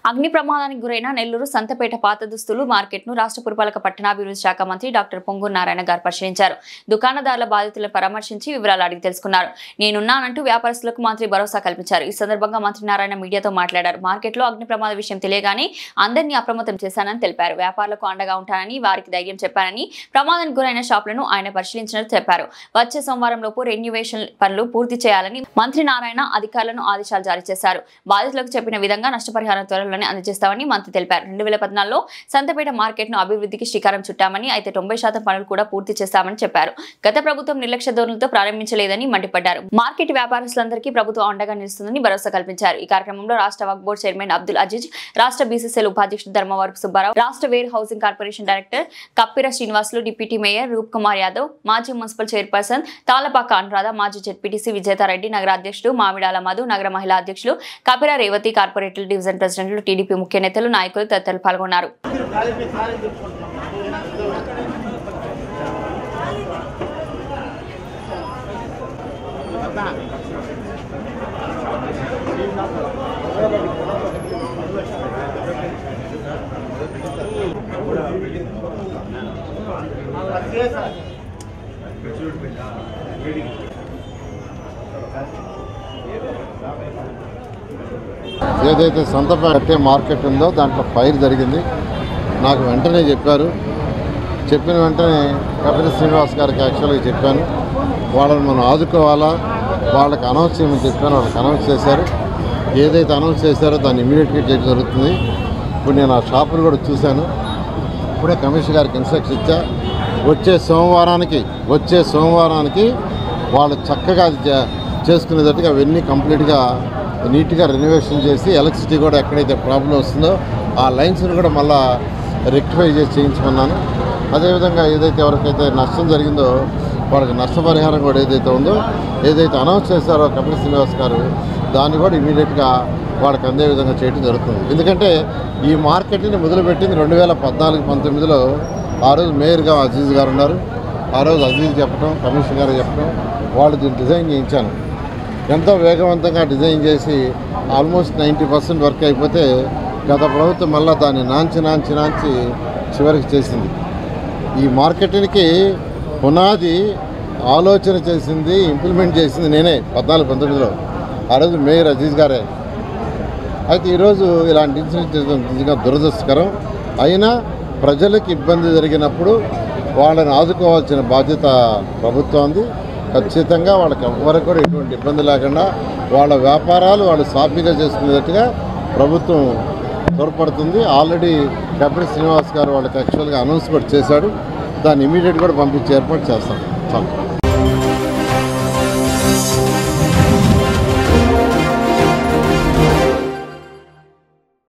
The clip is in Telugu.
అగ్ని ప్రమాదానికి గురైన నెల్లూరు సంతపేట పాత దుస్తులు మార్కెట్ ను రాష్ట్ర పురపాలక పట్టణాభివృద్ధి శాఖ మంత్రి డాక్టర్ పొంగూరు నారాయణ గారు పరిశీలించారు. దుకాణదారుల బాధితులను పరామర్శించి వివరాలు అడిగి తెలుసుకున్నారు. నేనున్నానంటూ వ్యాపారస్తులకు మంత్రి భరోసా కల్పించారు. ఈ సందర్భంగా మంత్రి నారాయణ మీడియాతో మాట్లాడారు. మార్కెట్ లో అగ్ని ప్రమాద విషయం తెలియగానే అందరినీ అప్రమత్తం చేశానని తెలిపారు. వ్యాపారులకు అండగా ఉంటానని వారికి ధైర్యం చెప్పానని ప్రమాదానికి గురైన షాపులను ఆయన పరిశీలించినట్టు చెప్పారు. వచ్చే సోమవారం లోపు రెన్యువేషన్ పనులు పూర్తి చేయాలని మంత్రి నారాయణ అధికారులను ఆదేశాలు జారీ చేశారు. బాధితులకు చెప్పిన విధంగా నష్టపరిహారం త్వరలో అందజేస్తామని మంత్రి తెలిపారు. 2014లో సంతపేట మార్కెట్ ను అభివృద్ధికి శ్రీకారం చుట్టామని, అయితే 90% పనులు కూడా పూర్తి చేస్తామని చెప్పారు. గత ప్రభుత్వం నిర్లక్ష్య ధోరణితో ప్రారంభించలేదని మండిపడ్డారు. మార్కెట్ వ్యాపారస్తులందరికీ ప్రభుత్వం అండగా నిలుస్తుందని భరోసా కల్పించారు. ఈ కార్యక్రమంలో రాష్ట్ర వక్ఫ్ బోర్డు చైర్మన్ అబ్దుల్ అజీజ్, రాష్ట్ర బీసీసీఎల్ ఉపాధ్యక్షుడు ధర్మవరపు సుబ్బారావు, రాష్ట్ర wear housing corporation director కప్పిర Srinivasulu, deputy mayor రూప్ కుమార్ యాదవ్, మాజీ మున్సిపల్ చైర్పర్సన్ తాళపాక అనురాధ, మాజీ జెడ్పీటీసీ విజేతారెడ్డి, నగర అధ్యక్షుడు మామిడాల మధు, నగర మహిళా అధ్యక్షులు కపిర రేవతి, కార్పొరేటర్ డివిజన్ ప్రెసిడెంట్లు, టీడీపీ ముఖ్య నేతలు, నాయకులు తదితరులు పాల్గొన్నారు. ఏదైతే సంతపేట మార్కెట్ ఉందో దాంట్లో ఫైర్ జరిగింది. నాకు వెంటనే చెప్పారు. చెప్పిన వెంటనే కపిల శ్రీనివాస్ గారికి యాక్చువల్గా చెప్పాను. వాళ్ళని మనం ఆదుకోవాలా, వాళ్ళకి అనౌన్స్ చేయమని చెప్పాను. వాళ్ళకి అనౌన్స్ చేశారు. ఏదైతే అనౌన్స్ చేశారో దాన్ని ఇమీడియట్గా చేయడం జరుగుతుంది. ఇప్పుడు నేను ఆ షాపులు కూడా చూశాను. ఇప్పుడే కమిషనర్ గారికి ఇన్స్ట్రక్షన్ ఇచ్చా. వచ్చే సోమవారానికి వాళ్ళు చక్కగా చేసుకునేటట్టుగా అవన్నీ కంప్లీట్గా నీట్గా రెనోవేషన్ చేసి ఎలక్ట్రిసిటీ కూడా ఎక్కడైతే ప్రాబ్లం వస్తుందో ఆ లైన్స్ని కూడా మళ్ళీ రెక్టిఫై చేసి చేయించుకున్నాను. అదేవిధంగా ఏదైతే ఎవరికైతే నష్టం జరిగిందో వాళ్ళకి నష్టపరిహారం కూడా ఏదైతే ఉందో, ఏదైతే అనౌన్స్ చేశారో కపిల శ్రీనివాస్ గారు, దాన్ని కూడా ఇమీడియట్గా వాళ్ళకి అందే విధంగా చేయడం జరుగుతుంది. ఎందుకంటే ఈ మార్కెట్ని మొదలుపెట్టింది 2014-19లో. ఆ రోజు మేయర్గా అజీజ్ గారు ఉన్నారు. ఆ రోజు అజీజ్ చెప్పడం, కమిషనర్ గారు చెప్పడం, వాళ్ళు దీన్ని డిజైన్ చేయించాను. ఎంతో వేగవంతంగా డిజైన్ చేసి ఆల్మోస్ట్ 90% వర్క్ అయిపోతే గత ప్రభుత్వం మళ్ళీ దాన్ని నాంచి చివరికి చేసింది. ఈ మార్కెట్కి పునాది ఆలోచన చేసింది, ఇంప్లిమెంట్ చేసింది నేనే 14-19లో. ఆ రోజు మేయర్ అజీజ్ గారే. అయితే ఈరోజు ఇలాంటి ఇన్సిడెంట్ నిజంగా దురదృష్టకరం. అయినా ప్రజలకు ఇబ్బంది జరిగినప్పుడు వాళ్ళని ఆదుకోవాల్సిన బాధ్యత ప్రభుత్వంది. ఖచ్చితంగా వాళ్ళకి ఎవరికి కూడా ఎటువంటి ఇబ్బంది లేకుండా వాళ్ళ వ్యాపారాలు వాళ్ళు సాఫీగా చేసుకునేటట్టుగా ప్రభుత్వం తోడ్పడుతుంది. ఆల్రెడీ కపిల శ్రీనివాస్ గారు వాళ్ళకి యాక్చువల్గా అనౌన్స్ కూడా చేశాడు. దాన్ని ఇమీడియట్ కూడా పంపించే ఏర్పాటు చేస్తాం. చాలు.